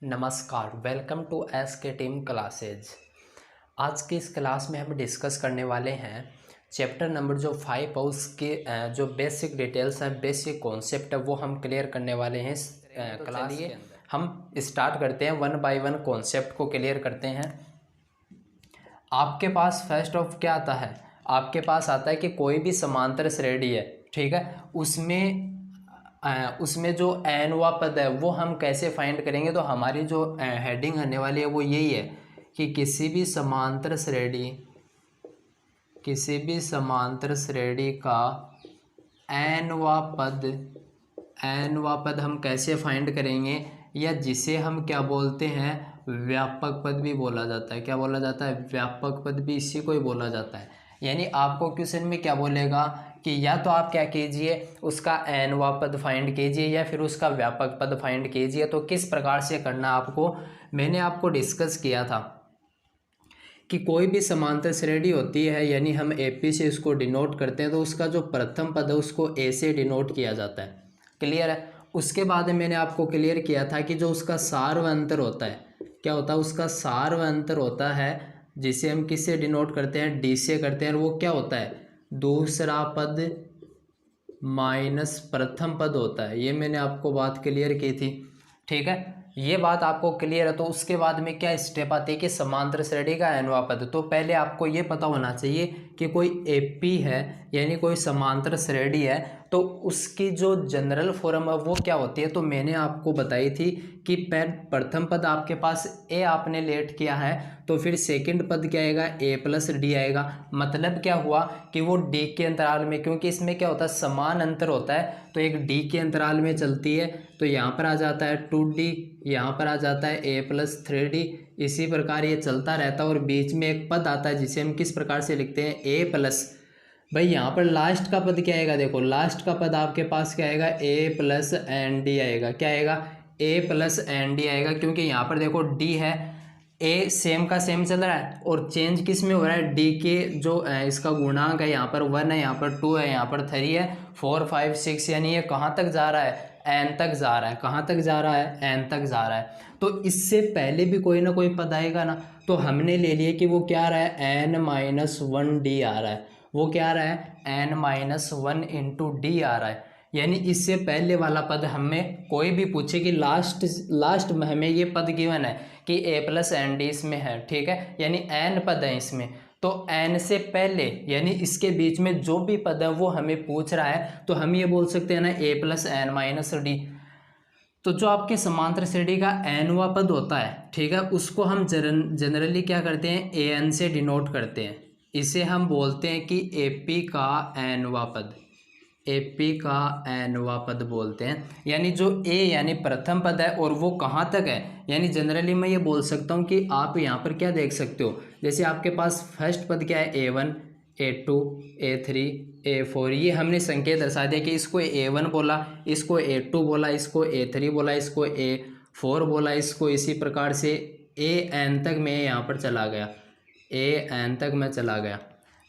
नमस्कार, welcome to S के team classes. आज की इस क्लास में हम डिस्कस करने वाले हैं चैप्टर नंबर जो 5 और उसके जो बेसिक डिटेल्स हैं, बेसिक कॉन्सेप्ट है वो हम क्लियर करने वाले हैं इस क्लास के अंदर। हम स्टार्ट करते हैं, वन बाय वन कॉन्सेप्ट को क्लियर करते हैं। आपके पास फर्स्ट ऑफ क्या आता है, आपके पास आता है कि कोई भी समांतर श्रेणी है, ठीक है, उसमें जो एनवा पद है वो हम कैसे फाइंड करेंगे। तो हमारी जो हेडिंग आने वाली है वो यही है कि किसी भी समांतर श्रेणी का एनवा पद हम कैसे फाइंड करेंगे, या जिसे हम क्या बोलते हैं, व्यापक पद भी बोला जाता है। क्या बोला जाता है? व्यापक पद भी इसी को ही बोला जाता है। यानी आपको क्वेश्चन में क्या बोलेगा कि या तो आप क्या कीजिए, उसका एनवा पद फाइंड कीजिए या फिर उसका व्यापक पद फाइंड कीजिए। तो किस प्रकार से करना आपको, मैंने आपको डिस्कस किया था कि कोई भी समांतर श्रेणी होती है, यानी हम एपी से इसको डिनोट करते हैं, तो उसका जो प्रथम पद है उसको ए से डिनोट किया जाता है। क्लियर है? उसके बाद मैंने आपको क्लियर किया था कि जो उसका सार्वअंतर होता है, क्या होता है, उसका सार्वअंतर होता है जिसे हम किससे डिनोट करते हैं, डी से करते हैं। और वो क्या होता है, दूसरा पद माइनस प्रथम पद होता है। ये मैंने आपको बात क्लियर की थी, ठीक है, ये बात आपको क्लियर है। तो उसके बाद में क्या स्टेप आती है कि समांतर श्रेणी का एनवा पद। तो पहले आपको ये पता होना चाहिए कि कोई एपी है, यानी कोई समांतर श्रेणी है, तो उसकी जो जनरल फॉर्म है वो क्या होती है। तो मैंने आपको बताई थी कि प्रथम पद आपके पास ए आपने लेट किया है, तो फिर सेकंड पद क्या आएगा, ए प्लस डी आएगा। मतलब क्या हुआ कि वो डी के अंतराल में, क्योंकि इसमें क्या होता है, समान अंतर होता है, तो एक डी के अंतराल में चलती है। तो यहाँ पर आ जाता है 2D, यहाँ पर आ जाता है ए प्लस 3D। इसी प्रकार ये चलता रहता है और बीच में एक पद आता है जिसे हम किस प्रकार से लिखते हैं, ए प्लस, भाई यहाँ पर लास्ट का पद क्या आएगा, देखो लास्ट का पद आपके पास क्या आएगा, ए प्लस एन डी आएगा। क्या आएगा, ए प्लस एन डी आएगा, क्योंकि यहाँ पर देखो डी है, ए सेम का सेम चल रहा है और चेंज किस में हो रहा है, डी के जो इसका गुणांक है, यहाँ पर 1 है, यहाँ पर 2 है, यहाँ पर 3 है, 4 5 6, यानी ये कहाँ तक जा रहा है, एन तक जा रहा है। कहाँ तक जा रहा है, एन तक जा रहा है। तो इससे पहले भी कोई ना कोई पद आएगा ना, तो हमने ले लिया कि वो क्या आ रहा है, एन माइनस 1D आ रहा है। वो क्या आ रहा है, एन माइनस 1 इंटू डी आ रहा है। यानी इससे पहले वाला पद हमें कोई भी पूछे कि लास्ट में हमें ये पद गिवन है कि ए प्लस एन डी इसमें है, ठीक है, यानी एन पद है इसमें, तो एन से पहले यानी इसके बीच में जो भी पद है वो हमें पूछ रहा है, तो हम ये बोल सकते हैं ना, ए प्लस एन माइनस डी। तो जो आपके समांतर श्रेणी का एनवा पद होता है, ठीक है, उसको हम जनरली क्या करते हैं, ए एन से डिनोट करते हैं। इसे हम बोलते हैं कि एपी का एनवा पद, एपी का एनवा पद बोलते हैं। यानी जो ए यानी प्रथम पद है और वो कहाँ तक है, यानी जनरली मैं ये बोल सकता हूँ कि आप यहाँ पर क्या देख सकते हो, जैसे आपके पास फर्स्ट पद क्या है, A1 A2 A3 A4, ये हमने संकेत दर्शा दिया कि इसको A1 बोला, इसको A2 बोला, इसको A3 बोला, इसको A4 बोला, इसको इसी प्रकार से AN तक मैं यहाँ पर चला गया, AN तक मैं चला गया,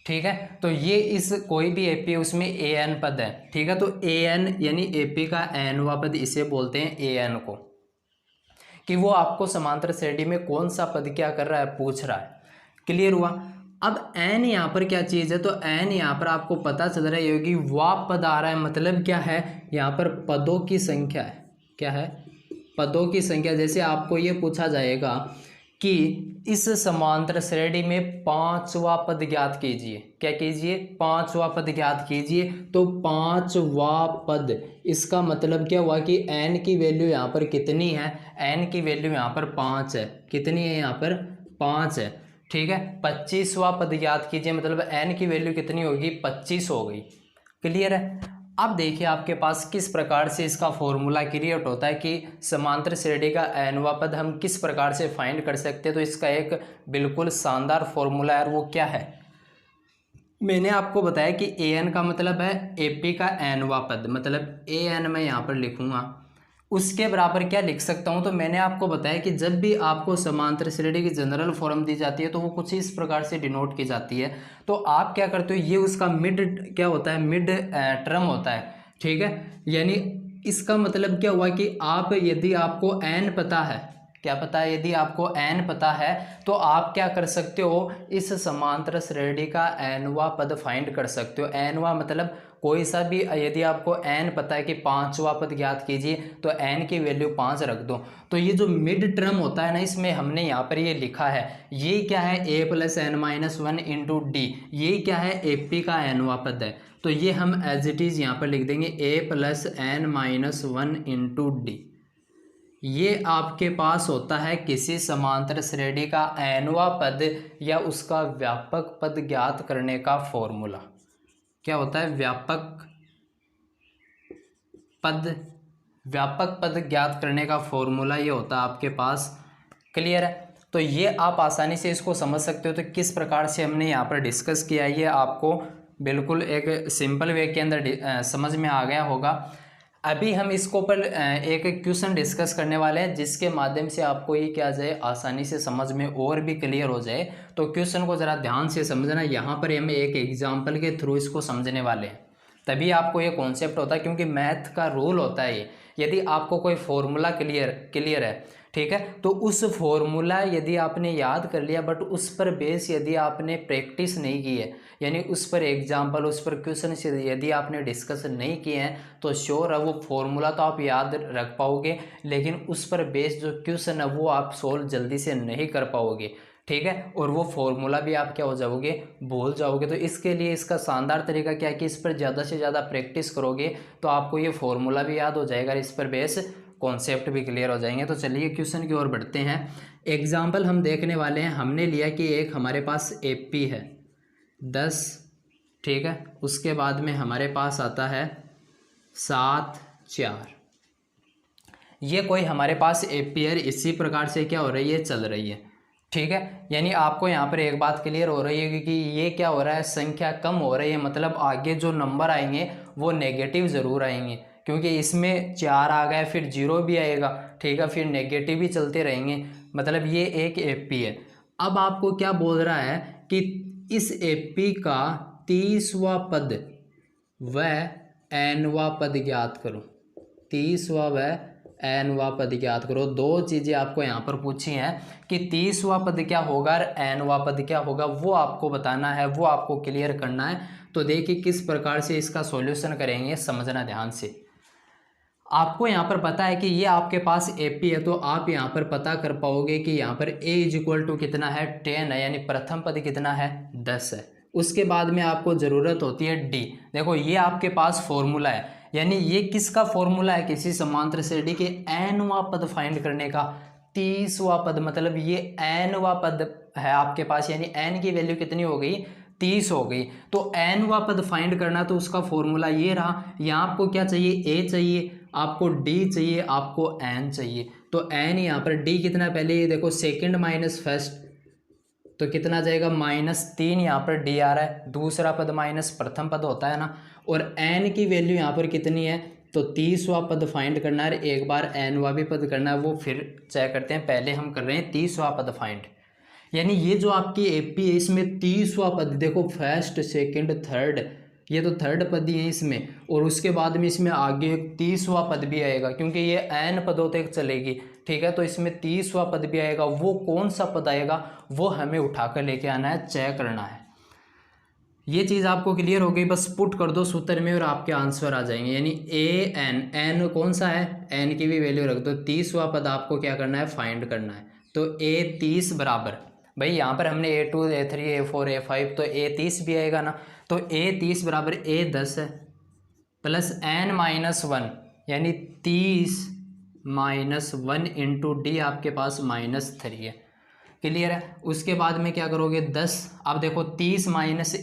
ठीक है। तो ये इस कोई भी एपी उसमें AN पद है, ठीक है। तो AN यानी एपी का एनवा पद, इसे बोलते हैं AN को, कि वो आपको समांतर श्रेणी में कौन सा पद क्या कर रहा है, पूछ रहा है। क्लियर हुआ? अब एन यहाँ पर क्या चीज़ है, तो एन यहाँ पर आपको पता चल रहा है योगी वाप पद आ रहा है। मतलब क्या है, यहाँ पर पदों की संख्या है। क्या है, पदों की संख्या। जैसे आपको ये पूछा जाएगा कि इस समांतर श्रेणी में पांचवा पद ज्ञात कीजिए। क्या कीजिए, पांचवा पद ज्ञात कीजिए। तो पांचवा पद, इसका मतलब क्या हुआ कि एन की वैल्यू यहाँ पर कितनी है, एन की वैल्यू यहाँ पर 5 है। कितनी है यहाँ पर, 5 है, ठीक है। 25वां पद ज्ञात कीजिए, मतलब एन की वैल्यू कितनी होगी, 25 हो गई। क्लियर है? अब देखिए आपके पास किस प्रकार से इसका फॉर्मूला क्रिएट होता है कि समांतर श्रेणी का एनवा पद हम किस प्रकार से फाइंड कर सकते हैं। तो इसका एक बिल्कुल शानदार फॉर्मूला है, और वो क्या है, मैंने आपको बताया कि AN का मतलब है एपी का एनवा पद, मतलब AN मैं यहाँ पर लिखूंगा, उसके बराबर क्या लिख सकता हूँ। तो मैंने आपको बताया कि जब भी आपको समांतर श्रेणी की जनरल फॉर्म दी जाती है तो वो कुछ इस प्रकार से डिनोट की जाती है। तो आप क्या करते हो, ये उसका मिड क्या होता है, मिड टर्म होता है, ठीक है। यानी इसका मतलब क्या हुआ कि आप, यदि आपको एन पता है, क्या पता है, यदि आपको n पता है तो आप क्या कर सकते हो, इस समांतर श्रेणी का nवां पद फाइंड कर सकते हो। nवां मतलब कोई सा भी, यदि आपको n पता है कि 5वां पद ज्ञात कीजिए तो n की वैल्यू 5 रख दो। तो ये जो मिड टर्म होता है ना, इसमें हमने यहाँ पर ये लिखा है, ये क्या है, a + n-1 इंटू डी, ये क्या है, AP का nवां पद है। तो ये हम एज इट इज़ यहाँ पर लिख देंगे a + n-1 इंटू डी। ये आपके पास होता है किसी समांतर श्रेणी का nवां पद या उसका व्यापक पद ज्ञात करने का फॉर्मूला। क्या होता है, व्यापक पद ज्ञात करने का फॉर्मूला ये होता है आपके पास। क्लियर है? तो ये आप आसानी से इसको समझ सकते हो। तो किस प्रकार से हमने यहाँ पर डिस्कस किया, ये आपको बिल्कुल एक सिंपल वे के अंदर समझ में आ गया होगा। अभी हम इसको पर एक क्वेश्चन डिस्कस करने वाले हैं, जिसके माध्यम से आपको ये क्या जाए, आसानी से समझ में और भी क्लियर हो जाए। तो क्वेश्चन को ज़रा ध्यान से समझना, यहाँ पर हम एक एग्जाम्पल के थ्रू इसको समझने वाले हैं, तभी आपको ये कॉन्सेप्ट होता है। क्योंकि मैथ का रूल होता है ये, यदि आपको कोई फॉर्मूला क्लियर है, ठीक है, तो उस फॉर्मूला यदि आपने याद कर लिया, बट उस पर बेस यदि आपने प्रैक्टिस नहीं की है, यानी उस पर एग्जाम्पल, उस पर क्वेश्चन यदि आपने डिस्कस नहीं किए हैं, तो श्योर है वो फॉर्मूला तो आप याद रख पाओगे, लेकिन उस पर बेस जो क्वेश्चन है वो आप सोल्व जल्दी से नहीं कर पाओगे, ठीक है, और वो फॉर्मूला भी आप क्या हो जाओगे, भूल जाओगे। तो इसके लिए इसका शानदार तरीका क्या है कि इस पर ज़्यादा से ज़्यादा प्रैक्टिस करोगे तो आपको ये फॉर्मूला भी याद हो जाएगा, इस पर बेस कॉन्सेप्ट भी क्लियर हो जाएंगे। तो चलिए क्वेश्चन की ओर बढ़ते हैं। एग्जाम्पल हम देखने वाले हैं, हमने लिया कि एक हमारे पास AP है 10, ठीक है, उसके बाद में हमारे पास आता है 7, 4। ये कोई हमारे पास AP है, इसी प्रकार से क्या हो रही है, चल रही है, ठीक है। यानी आपको यहाँ पर एक बात क्लियर हो रही है, क्योंकि ये क्या हो रहा है, संख्या कम हो रही है, मतलब आगे जो नंबर आएंगे वो नेगेटिव ज़रूर आएंगे, क्योंकि इसमें 4 आ गया, फिर 0 भी आएगा, ठीक है, फिर नेगेटिव भी चलते रहेंगे, मतलब ये एक AP है। अब आपको क्या बोल रहा है कि इस AP का 30वां पद व nवां पद ज्ञात करो, 30वां व nवां पद ज्ञात करो। दो चीज़ें आपको यहाँ पर पूछी हैं कि 30वां पद क्या होगा और nवां पद क्या होगा, वो आपको बताना है, वो आपको क्लियर करना है। तो देखिए किस प्रकार से इसका सॉल्यूशन करेंगे, समझना ध्यान से। आपको यहाँ पर पता है कि ये आपके पास AP है, तो आप यहाँ पर पता कर पाओगे कि यहाँ पर a = कितना है, 10 है, यानी प्रथम पद कितना है, 10 है। उसके बाद में आपको ज़रूरत होती है D। देखो ये आपके पास फॉर्मूला है, यानी ये किसका फॉर्मूला है, किसी समांतर श्रेणी के nवां पद फाइंड करने का। 30वां पद मतलब ये nवां पद है आपके पास, यानी n की वैल्यू कितनी हो गई, 30 हो गई। तो nवां पद फाइंड करना, तो उसका फॉर्मूला ये रहा। यहाँ आपको क्या चाहिए, a चाहिए, आपको D चाहिए, आपको n चाहिए। तो n यहाँ पर, D कितना, पहले ये देखो सेकंड माइनस फर्स्ट, तो कितना जाएगा, -3 यहाँ पर D आ रहा है, दूसरा पद माइनस प्रथम पद होता है ना, और n की वैल्यू यहाँ पर कितनी है, तो 30वां पद फाइंड करना है, एक बार nवां भी पद करना है, वो फिर चेक करते हैं। पहले हम कर रहे हैं 30वां पद फाइंड, यानी ये जो आपकी AP है इसमें 30वां पद, देखो फर्स्ट सेकंड थर्ड, ये तो थर्ड पद ही है इसमें, और उसके बाद में इसमें आगे 30वां पद भी आएगा, क्योंकि ये n पदों तक चलेगी, ठीक है, तो इसमें 30वां पद भी आएगा। वो कौन सा पद आएगा, वो हमें उठा कर लेके आना है, चेक करना है। ये चीज़ आपको क्लियर हो गई, बस पुट कर दो सूत्र में और आपके आंसर आ जाएंगे। यानी n कौन सा है, n की भी वैल्यू रख दो, 30वां पद आपको क्या करना है, फाइंड करना है। तो a30 बराबर, भाई यहाँ पर हमने A2 A3 A4 A5, तो A30 भी आएगा ना, तो A30 बराबर A10 है प्लस n-1, यानी 30 - 1 इंटू D आपके पास -3 है। क्लियर है? उसके बाद में क्या करोगे, 10, अब देखो 30 -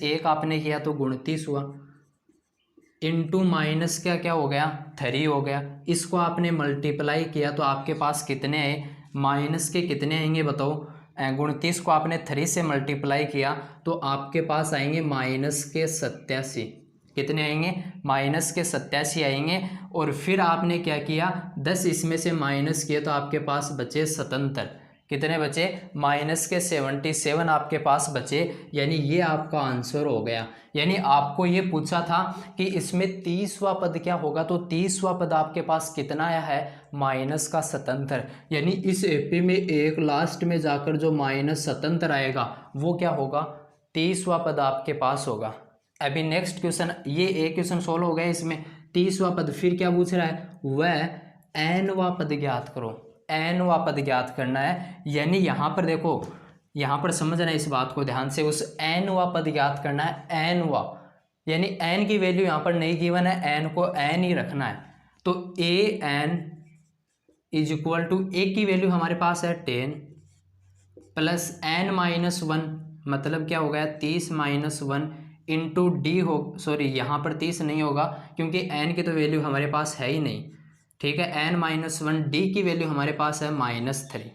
1 आपने किया तो 29 हुआ, इंटू माइनस क्या हो गया, 3 हो गया। इसको आपने मल्टीप्लाई किया तो आपके पास कितने आए, माइनस के कितने आएंगे बताओ, 29 को आपने 3 से मल्टीप्लाई किया तो आपके पास आएंगे -87। कितने आएंगे, -87 आएंगे। और फिर आपने क्या किया, 10 इसमें से माइनस किया तो आपके पास बचे 77। कितने बचे, माइनस के 77 आपके पास बचे, यानी ये आपका आंसर हो गया। यानी आपको ये पूछा था कि इसमें 30वां पद क्या होगा, तो 30वां पद आपके पास कितना आया है, माइनस का 77। यानी इस एपी में एक लास्ट में जाकर जो माइनस 77 आएगा वो क्या होगा, 30वां पद आपके पास होगा। अभी नेक्स्ट क्वेश्चन, ये एक क्वेश्चन सोल्व हो गया, इसमें 30वां पद, फिर क्या पूछ रहा है, वह nवां पद ज्ञात करो। nवां पद ज्ञात करना है, यानी यहाँ पर देखो, यहाँ पर समझना है इस बात को ध्यान से, उस nवां पद ज्ञात करना है, nवां, यानी n की वैल्यू यहाँ पर नहीं गिवन है, n को n ही रखना है। तो an is equal to, a की वैल्यू हमारे पास है 10 प्लस n-1, मतलब क्या हो गया 30-1 इंटू डी हो, सॉरी यहाँ पर 30 नहीं होगा क्योंकि n की तो वैल्यू हमारे पास है ही नहीं, ठीक है। n-1, डी की वैल्यू हमारे पास है -3,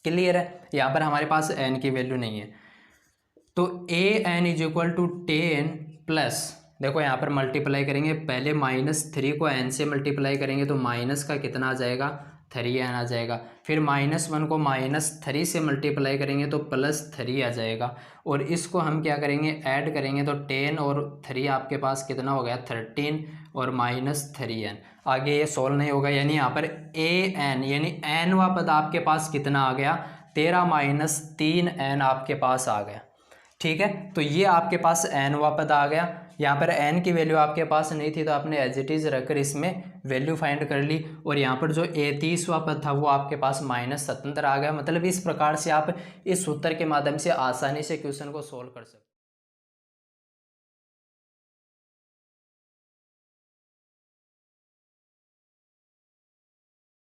क्लियर है, यहाँ पर हमारे पास n की वैल्यू नहीं है। तो an is equal to 10 plus, देखो यहाँ पर मल्टीप्लाई करेंगे, पहले -3 को n से मल्टीप्लाई करेंगे तो माइनस का कितना आ जाएगा, 3n आ जाएगा, फिर -1 को -3 से मल्टीप्लाई करेंगे तो +3 आ जाएगा, और इसको हम क्या करेंगे, ऐड करेंगे तो 10 और 3 आपके पास कितना हो गया, 13 और -3n। आगे ये सोल्व नहीं होगा, यानी यहाँ पर an यानी nवां पद आपके पास कितना आ गया, 13 - 3n आपके पास आ गया, ठीक है। तो ये आपके पास nवां पद आ गया। यहाँ पर n की वैल्यू आपके पास नहीं थी तो आपने एज इट इज़ रखकर इसमें वैल्यू फाइंड कर ली, और यहाँ पर जो 30वां पद था वो आपके पास -77 आ गया। मतलब इस प्रकार से आप इस सूत्र के माध्यम से आसानी से क्वेश्चन को सोल्व कर सकते हैं।